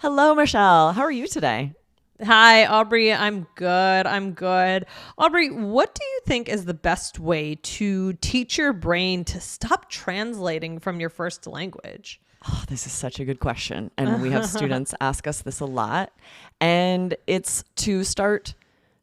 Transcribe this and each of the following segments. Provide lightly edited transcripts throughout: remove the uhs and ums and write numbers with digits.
Hello, Michelle. How are you today? Hi, Aubrey. I'm good. Aubrey, what do you think is the best way to teach your brain to stop translating from your first language? Oh, this is such a good question. And we have students ask us this a lot. And it's to start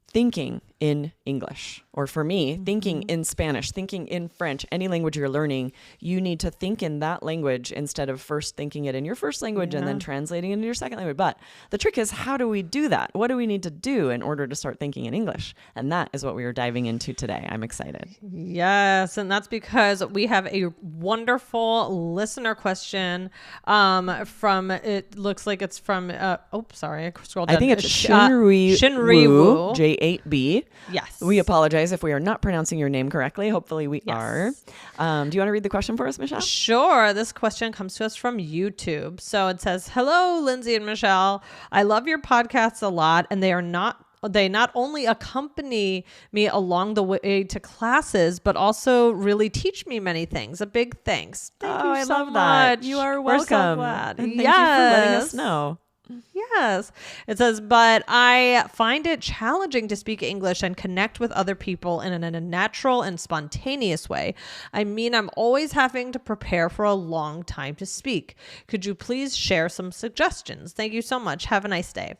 thinking in English, or for me, thinking in Spanish, thinking in French, any language you're learning, you need to think in that language instead of first thinking it in your first language and then translating it into your second language. But the trick is, how do we do that? What do we need to do in order to start thinking in English? And that is what we are diving into today. I'm excited. Yes, and that's because we have a wonderful listener question from, it looks like it's from, I scrolled down. I think it's Shinryu Wu, J8B. Yes. We apologize if we are not pronouncing your name correctly. Hopefully we are. Do you want to read the question for us, Michelle? Sure. This question comes to us from YouTube. So it says, "Hello, Lindsay and Michelle. I love your podcasts a lot, and they not only accompany me along the way to classes, but also really teach me many things. A big thanks." Thank you I so love that. much. You are We're so welcome. glad. And thank you for letting us know. Yes. It says, "But I find it challenging to speak English and connect with other people in a natural and spontaneous way. I mean, I'm always having to prepare for a long time to speak. Could you please share some suggestions? Thank you so much. Have a nice day."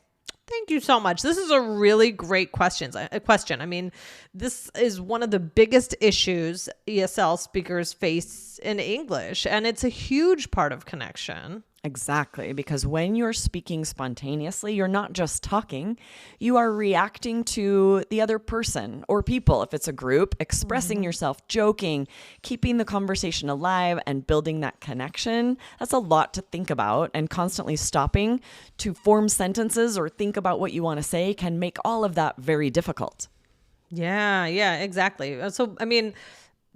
Thank you so much. This is a really great question. I mean, this is one of the biggest issues ESL speakers face in English, and it's a huge part of connection. Exactly, because when you're speaking spontaneously, you're not just talking, you are reacting to the other person or people. If it's a group, expressing yourself, joking, keeping the conversation alive and building that connection. That's a lot to think about, and constantly stopping to form sentences or think about what you want to say can make all of that very difficult. Yeah, exactly. So, I mean,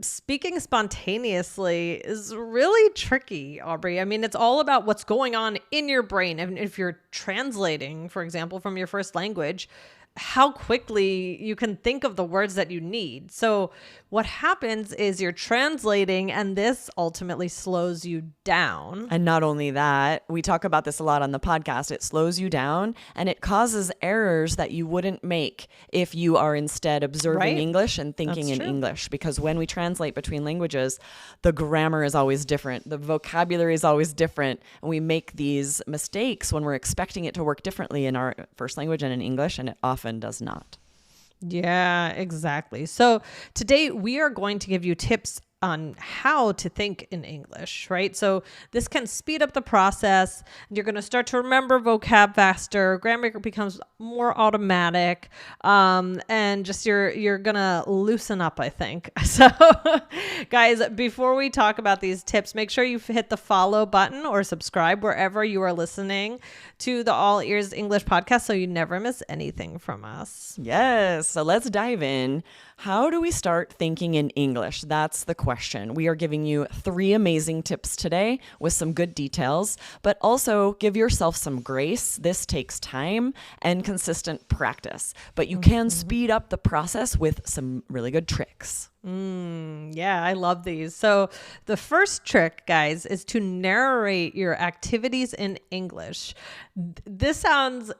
speaking spontaneously is really tricky, Aubrey. I mean, it's all about what's going on in your brain. And if you're translating, for example, from your first language, how quickly you can think of the words that you need. So what happens is you're translating, and this ultimately slows you down. And not only that, we talk about this a lot on the podcast. It slows you down and it causes errors that you wouldn't make if you are instead observing English and thinking in English. Because when we translate between languages, the grammar is always different. The vocabulary is always different. And we make these mistakes when we're expecting it to work differently in our first language and in English, and it often does not. Yeah, exactly. So today we are going to give you tips on how to think in English, right? So this can speed up the process. You're going to start to remember vocab faster. Grammar becomes more automatic, and just you're going to loosen up, I think. So, guys, before we talk about these tips, make sure you hit the follow button or subscribe wherever you are listening to the All Ears English podcast so you never miss anything from us. Yes. So let's dive in. How do we start thinking in English? That's the question. We are giving you 3 amazing tips today with some good details, but also give yourself some grace. This takes time and consistent practice, but you can speed up the process with some really good tricks. Yeah, I love these. So the first trick, guys, is to narrate your activities in English. This sounds,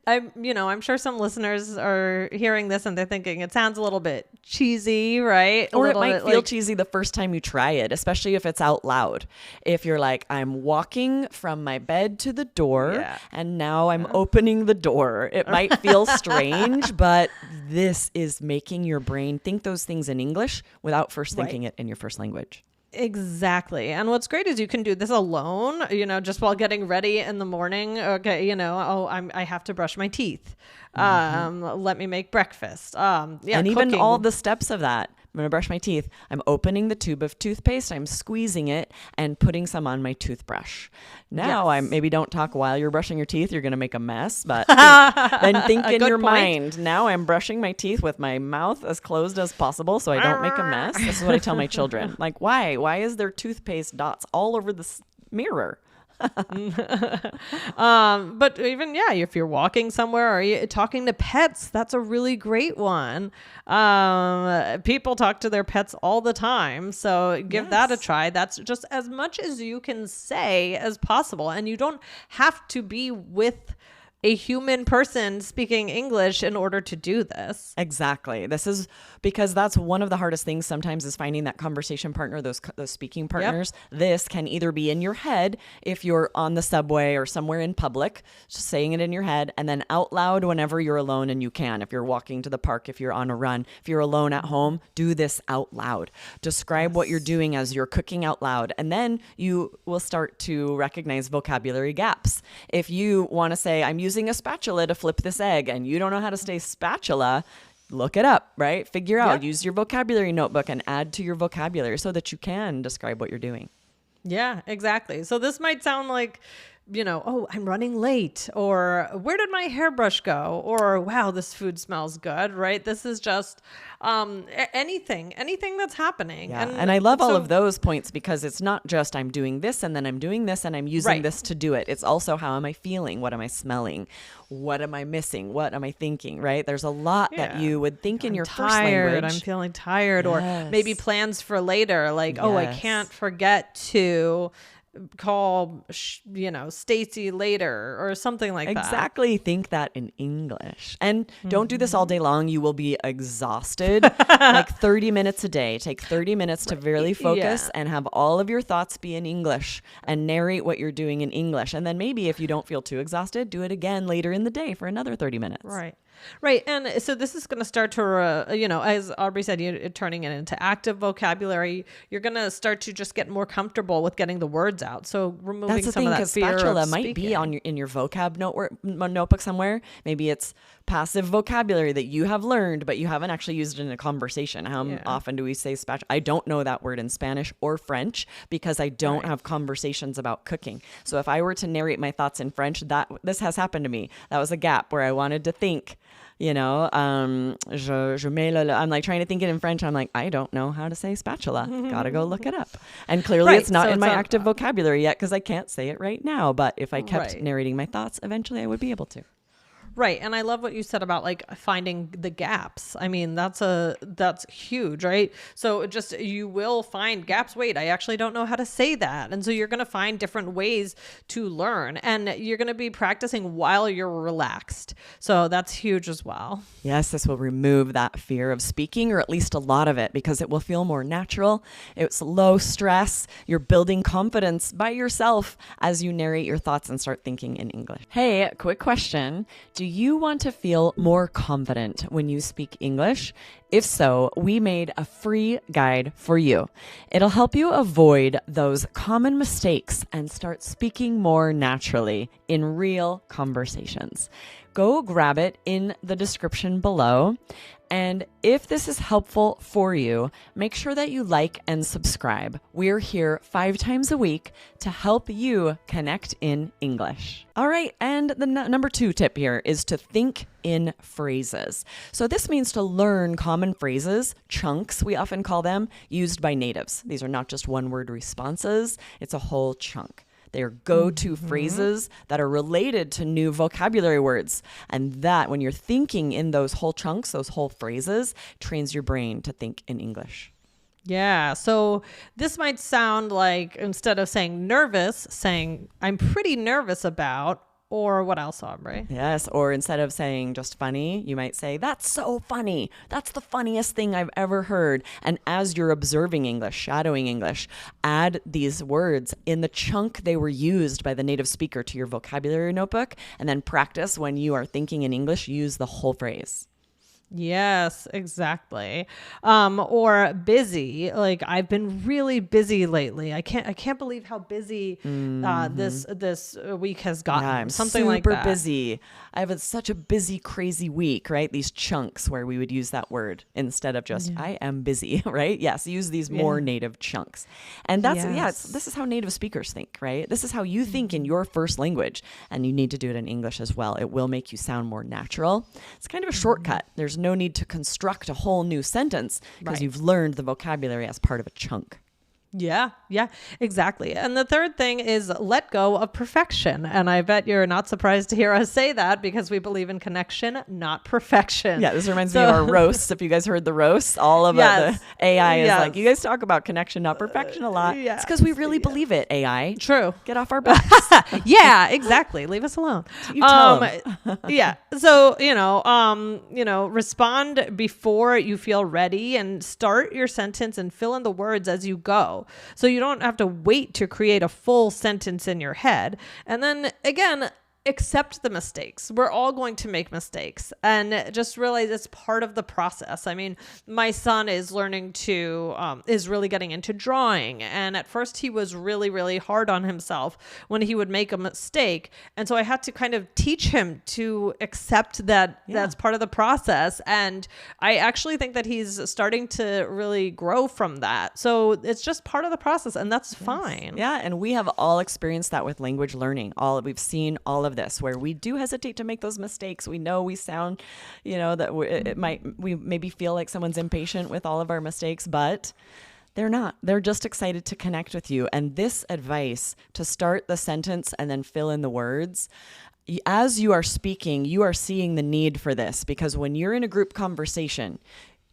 I'm sure some listeners are hearing this and they're thinking it sounds a little bit cheesy, right? Or it might feel cheesy the first time you try it, especially if it's out loud. If you're like, I'm walking from my bed to the door and now I'm opening the door. It might feel strange, but this is making your brain think those things in English without first thinking it in your first language. Exactly. And what's great is you can do this alone, just while getting ready in the morning. Okay. I have to brush my teeth. Let me make breakfast. And even all the steps of that. I'm going to brush my teeth. I'm opening the tube of toothpaste. I'm squeezing it and putting some on my toothbrush. Now, I maybe don't talk while you're brushing your teeth. You're going to make a mess, but then think in your mind. Now I'm brushing my teeth with my mouth as closed as possible so I don't make a mess. This is what I tell my children. Like, why? Why is there toothpaste dots all over the mirror? But even, yeah, if you're walking somewhere or you're talking to pets, that's a really great one. People talk to their pets all the time. So give that a Yes. try. That's just as much as you can say as possible. And you don't have to be with a human person speaking English in order to do this. Exactly. This is because that's one of the hardest things sometimes is finding that conversation partner, those speaking partners. This can either be in your head if you're on the subway or somewhere in public, just saying it in your head, and then out loud whenever you're alone and you can. If you're walking to the park, if you're on a run, if you're alone at home, do this out loud. Describe what you're doing as you're cooking out loud, and then you will start to recognize vocabulary gaps. If you want to say, I'm using a spatula to flip this egg, and you don't know how to say spatula, look it up, right? Figure out, use your vocabulary notebook and add to your vocabulary so that you can describe what you're doing. Yeah, exactly. So this might sound like, oh, I'm running late, or where did my hairbrush go? Or, wow, this food smells good, right? This is just anything that's happening. Yeah. And I love all of those points because it's not just I'm doing this and then I'm doing this and I'm using this to do it. It's also how am I feeling? What am I smelling? What am I missing? What am I thinking, right? There's a lot that you would think in your first language. I'm feeling tired, or maybe plans for later, like, oh, I can't forget to call Stacy later or something like that. Exactly. Think that in English. And don't do this all day long. You will be exhausted. Like 30 minutes a day. Take 30 minutes to really focus and have all of your thoughts be in English and narrate what you're doing in English. And then maybe if you don't feel too exhausted, do it again later in the day for another 30 minutes. Right. And so this is going to start to, as Aubrey said, you're turning it into active vocabulary. You're going to start to just get more comfortable with getting the words out. So removing some of that fear of spatula speaking. might be in your vocab notebook somewhere. Maybe it's passive vocabulary that you have learned, but you haven't actually used it in a conversation. How often do we say spatula? I don't know that word in Spanish or French because I don't have conversations about cooking. So if I were to narrate my thoughts in French, this has happened to me. That was a gap where I wanted to think. I'm like trying to think it in French. I'm like, I don't know how to say spatula. Gotta go look it up. And clearly it's not in my active vocabulary yet because I can't say it right now. But if I kept narrating my thoughts, eventually I would be able to. Right. And I love what you said about like finding the gaps. I mean, that's huge, right? So you will find gaps. Wait, I actually don't know how to say that. And so you're going to find different ways to learn, and you're going to be practicing while you're relaxed. So that's huge as well. Yes, this will remove that fear of speaking, or at least a lot of it, because it will feel more natural. It's low stress. You're building confidence by yourself as you narrate your thoughts and start thinking in English. Hey, quick question. Do you want to feel more confident when you speak English? If so, we made a free guide for you. It'll help you avoid those common mistakes and start speaking more naturally in real conversations. Go grab it in the description below. And if this is helpful for you, make sure that you like and subscribe. We're here 5 times a week to help you connect in English. All right, and the number 2 tip here is to think in phrases. So this means to learn common phrases, chunks, we often call them, used by natives. These are not just one-word responses, it's a whole chunk. They are go-to phrases that are related to new vocabulary words. And that, when you're thinking in those whole chunks, those whole phrases, trains your brain to think in English. Yeah. So this might sound like, instead of saying nervous, saying I'm pretty nervous about, or what else, Aubrey? Yes. Or instead of saying just funny, you might say, that's so funny. That's the funniest thing I've ever heard. And as you're observing English, shadowing English, add these words in the chunk they were used by the native speaker to your vocabulary notebook, and then practice when you are thinking in English, use the whole phrase. Yes, exactly. Or busy. Like, I've been really busy lately. I can't believe how busy this week has gotten. Yeah, I'm something like that. Super busy. I have such a busy, crazy week, right? These chunks where we would use that word instead of just I am busy, right? Yes, use these more native chunks. And that's this is how native speakers think, right? This is how you think in your first language, and you need to do it in English as well. It will make you sound more natural. It's kind of a shortcut. There's no need to construct a whole new sentence because you've learned the vocabulary as part of a chunk. Yeah, exactly. And the third thing is let go of perfection. And I bet you're not surprised to hear us say that because we believe in connection, not perfection. Yeah, this reminds me of our roasts. If you guys heard the roasts, all of the AI is like, you guys talk about connection, not perfection a lot. It's because we really believe it, AI. True. Get off our backs. Yeah, exactly. Leave us alone. You tell them. Yeah. So, respond before you feel ready and start your sentence and fill in the words as you go. So you don't have to wait to create a full sentence in your head. And then again, accept the mistakes. We're all going to make mistakes and just realize it's part of the process. I mean, my son is learning is really getting into drawing. And at first he was really, really hard on himself when he would make a mistake. And so I had to kind of teach him to accept that that's part of the process. And I actually think that he's starting to really grow from that. So it's just part of the process and that's fine. Yeah. And we have all experienced that with language learning. We've seen all of this where we do hesitate to make those mistakes. We know we sound, that we maybe feel like someone's impatient with all of our mistakes, but they're not. They're just excited to connect with you. And this advice to start the sentence and then fill in the words, as you are speaking, you are seeing the need for this, because when you're in a group conversation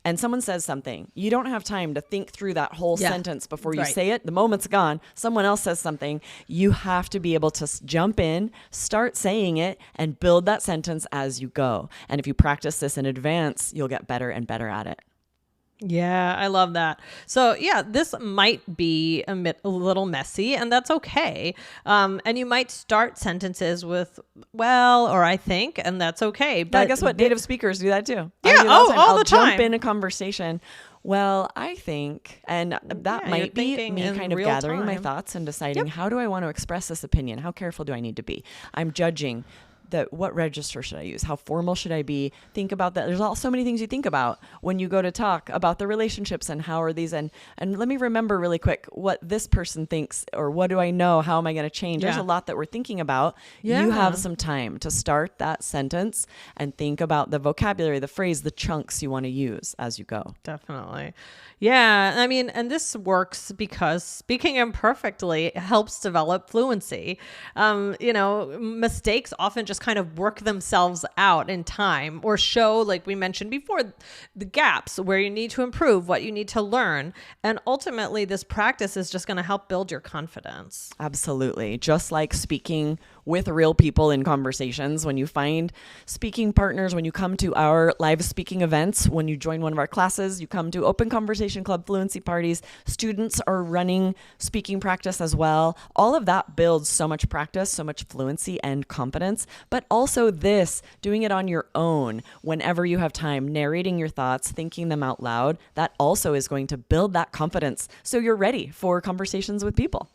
and someone says something, you don't have time to think through that whole sentence before you say it. The moment's gone. Someone else says something. You have to be able to jump in, start saying it, and build that sentence as you go. And if you practice this in advance, you'll get better and better at it. Yeah, I love that. So this might be a little messy, and that's okay. And you might start sentences with "well" or "I think," and that's okay. But guess what? Native speakers do that too. Yeah, all the time. I'll jump in a conversation. Well, I think, and that might be me kind of gathering my thoughts and deciding how do I want to express this opinion? How careful do I need to be? I'm judging what register should I use? How formal should I be? Think about that. There's so many things you think about when you go to talk about the relationships and how are these, and let me remember really quick what this person thinks, or what do I know? How am I going to change? There's a lot that we're thinking about. Yeah. You have some time to start that sentence and think about the vocabulary, the phrase, the chunks you want to use as you go. Definitely. Yeah. I mean, and this works because speaking imperfectly helps develop fluency. Mistakes often just kind of work themselves out in time, or show, like we mentioned before, the gaps where you need to improve, what you need to learn. And ultimately, this practice is just going to help build your confidence. Absolutely. Just like speaking with real people in conversations, when you find speaking partners, when you come to our live speaking events, when you join one of our classes, you come to Open Conversation Club fluency parties, students are running speaking practice as well. All of that builds so much practice, so much fluency and confidence, but also doing it on your own whenever you have time, narrating your thoughts, thinking them out loud, that also is going to build that confidence so you're ready for conversations with people.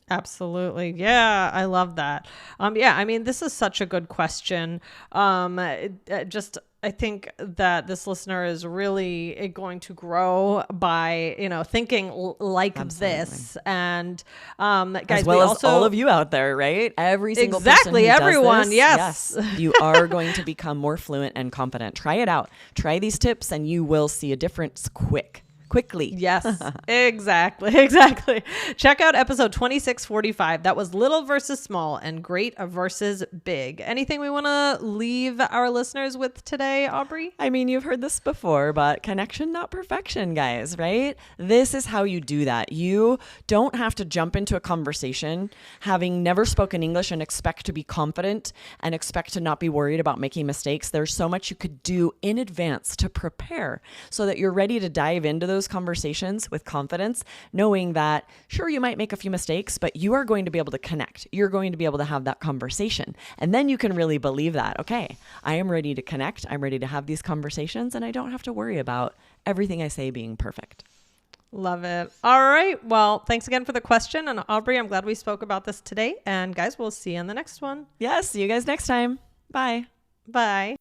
Absolutely. Yeah, I love that. I mean, this is such a good question. I think that this listener is really going to grow by, thinking like Absolutely. This. And guys, as well as all of you out there, right? Every single exactly person who everyone. Does this, yes, you are going to become more fluent and confident. Try it out. Try these tips, and you will see a difference quickly. Yes, exactly. Check out episode 2645. That was little versus small and great versus big. Anything we want to leave our listeners with today, Aubrey? I mean, you've heard this before, but connection, not perfection, guys, right? This is how you do that. You don't have to jump into a conversation having never spoken English and expect to be confident and expect to not be worried about making mistakes. There's so much you could do in advance to prepare so that you're ready to dive into those conversations with confidence, knowing that sure, you might make a few mistakes, but you are going to be able to connect. You're going to be able to have that conversation. And then you can really believe that, okay, I am ready to connect. I'm ready to have these conversations, and I don't have to worry about everything I say being perfect. Love it. All right. Well, thanks again for the question. And Aubrey, I'm glad we spoke about this today. And guys, we'll see you on the next one. Yes. See you guys next time. Bye. Bye.